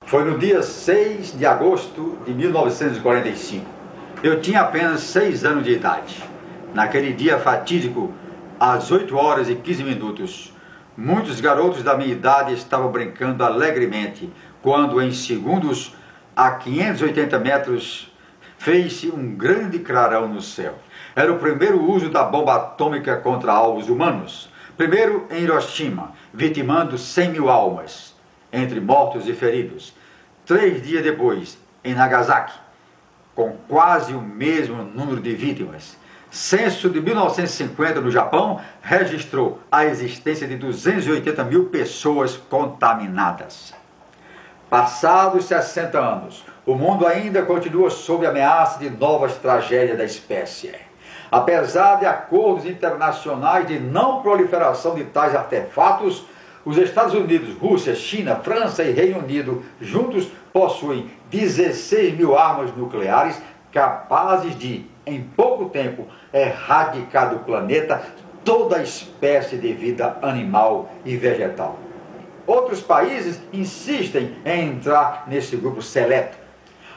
Foi no dia 6 de agosto de 1945. Eu tinha apenas 6 anos de idade. Naquele dia fatídico, às 8 horas e 15 minutos, muitos garotos da minha idade estavam brincando alegremente, quando em segundos, a 580 metros, fez-se um grande clarão no céu. Era o primeiro uso da bomba atômica contra alvos humanos. Primeiro em Hiroshima, vitimando 100 mil almas, entre mortos e feridos. 3 dias depois, em Nagasaki, com quase o mesmo número de vítimas. Censo de 1950 no Japão registrou a existência de 280 mil pessoas contaminadas. Passados 60 anos, o mundo ainda continua sob ameaça de novas tragédias da espécie. Apesar de acordos internacionais de não proliferação de tais artefatos, os Estados Unidos, Rússia, China, França e Reino Unido juntos possuem 16 mil armas nucleares capazes de, em pouco tempo, erradicar do planeta toda a espécie de vida animal e vegetal. Outros países insistem em entrar nesse grupo seleto.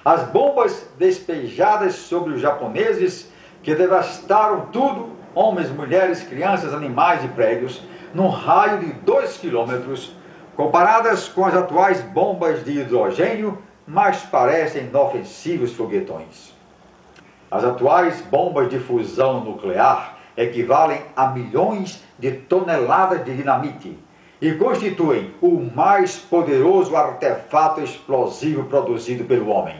As bombas despejadas sobre os japoneses, que devastaram tudo, homens, mulheres, crianças, animais e prédios, num raio de 2 quilômetros, comparadas com as atuais bombas de hidrogênio, mais parecem inofensivos foguetões. As atuais bombas de fusão nuclear equivalem a milhões de toneladas de dinamite e constituem o mais poderoso artefato explosivo produzido pelo homem.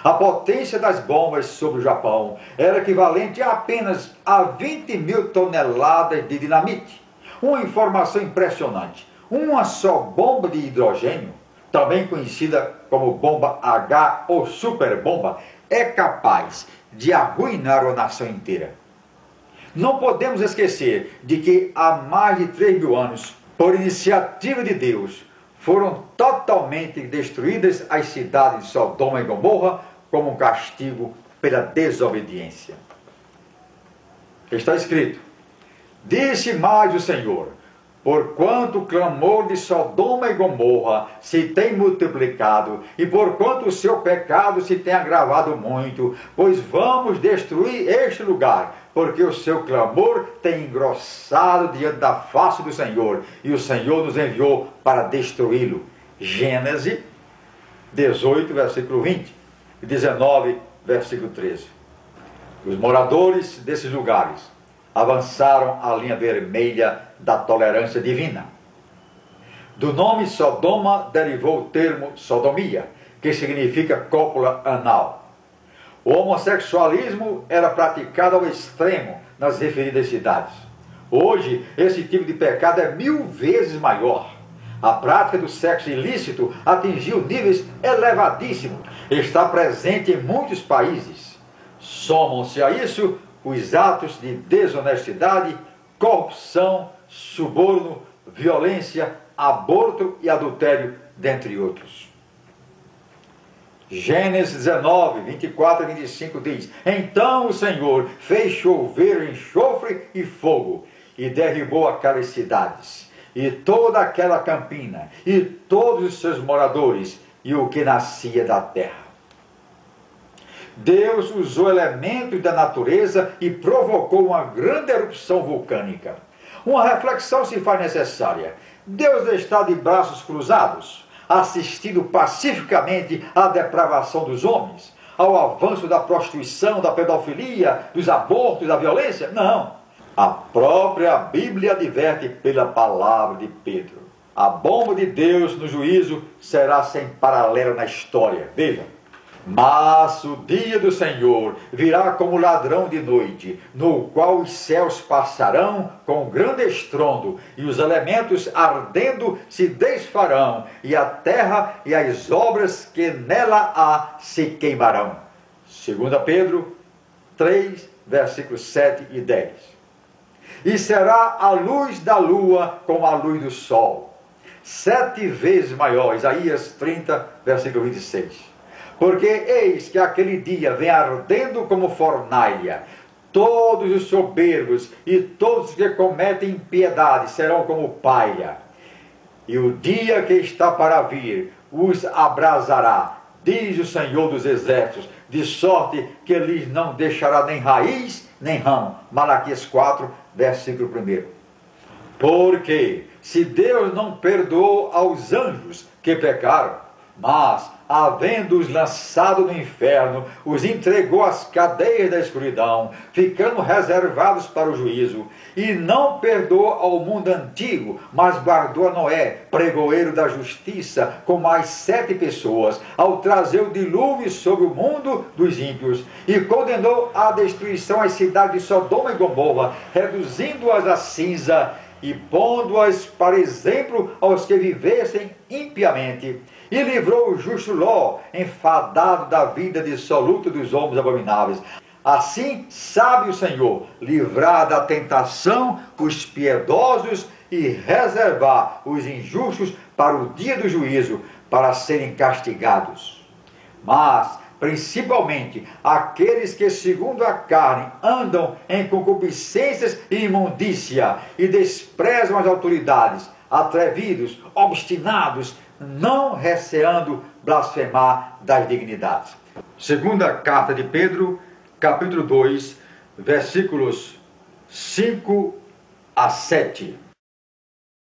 A potência das bombas sobre o Japão era equivalente a apenas a 20 mil toneladas de dinamite. Uma informação impressionante: uma só bomba de hidrogênio, também conhecida como bomba H ou superbomba, é capaz de arruinar uma nação inteira. Não podemos esquecer de que há mais de 3 mil anos, por iniciativa de Deus, foram totalmente destruídas as cidades de Sodoma e Gomorra como um castigo pela desobediência. Está escrito: disse mais o Senhor: porquanto o clamor de Sodoma e Gomorra se tem multiplicado, e porquanto o seu pecado se tem agravado muito, pois vamos destruir este lugar, porque o seu clamor tem engrossado diante da face do Senhor, e o Senhor nos enviou para destruí-lo. Gênesis 18, versículo 20, e 19, versículo 13. Os moradores desses lugares avançaram a linha vermelha da tolerância divina. Do nome Sodoma derivou o termo sodomia, que significa cópula anal. O homossexualismo era praticado ao extremo nas referidas cidades. Hoje, esse tipo de pecado é 1000 vezes maior. A prática do sexo ilícito atingiu níveis elevadíssimos. Está presente em muitos países. Somam-se a isso os atos de desonestidade, corrupção, suborno, violência, aborto e adultério, dentre outros. Gênesis 19, 24 e 25 diz: então o Senhor fez chover enxofre e fogo, e derribou aquelas cidades, e toda aquela campina, e todos os seus moradores, e o que nascia da terra. Deus usou elementos da natureza e provocou uma grande erupção vulcânica. Uma reflexão se faz necessária. Deus está de braços cruzados, assistindo pacificamente à depravação dos homens, ao avanço da prostituição, da pedofilia, dos abortos, da violência? Não. A própria Bíblia adverte pela palavra de Pedro: a bomba de Deus no juízo será sem paralelo na história. Veja: mas o dia do Senhor virá como ladrão de noite, no qual os céus passarão com grande estrondo, e os elementos ardendo se desfarão, e a terra e as obras que nela há se queimarão. 2 Pedro 3, versículos 7 e 10. E será a luz da lua como a luz do sol, 7 vezes maior. Isaías 30, versículo 26. Porque eis que aquele dia vem ardendo como fornalha, todos os soberbos e todos os que cometem impiedade serão como palha. E o dia que está para vir os abrasará, diz o Senhor dos Exércitos, de sorte que lhes não deixará nem raiz, nem ramo. Malaquias 4, versículo 1. Porque se Deus não perdoou aos anjos que pecaram, mas, havendo-os lançado no inferno, os entregou às cadeias da escuridão, ficando reservados para o juízo, e não perdoou ao mundo antigo, mas guardou a Noé, pregoeiro da justiça, com mais 7 pessoas, ao trazer o dilúvio sobre o mundo dos ímpios, e condenou à destruição as cidades de Sodoma e Gomorra, reduzindo-as a cinza, e pondo-as para exemplo aos que vivessem impiamente, e livrou o justo Ló, enfadado da vida dissoluta dos homens abomináveis. Assim sabe o Senhor livrar da tentação os piedosos e reservar os injustos para o dia do juízo, para serem castigados. Mas principalmente aqueles que segundo a carne andam em concupiscências e imundícia e desprezam as autoridades, atrevidos, obstinados, não receando blasfemar das dignidades. Segunda carta de Pedro, capítulo 2, versículos 5 a 7.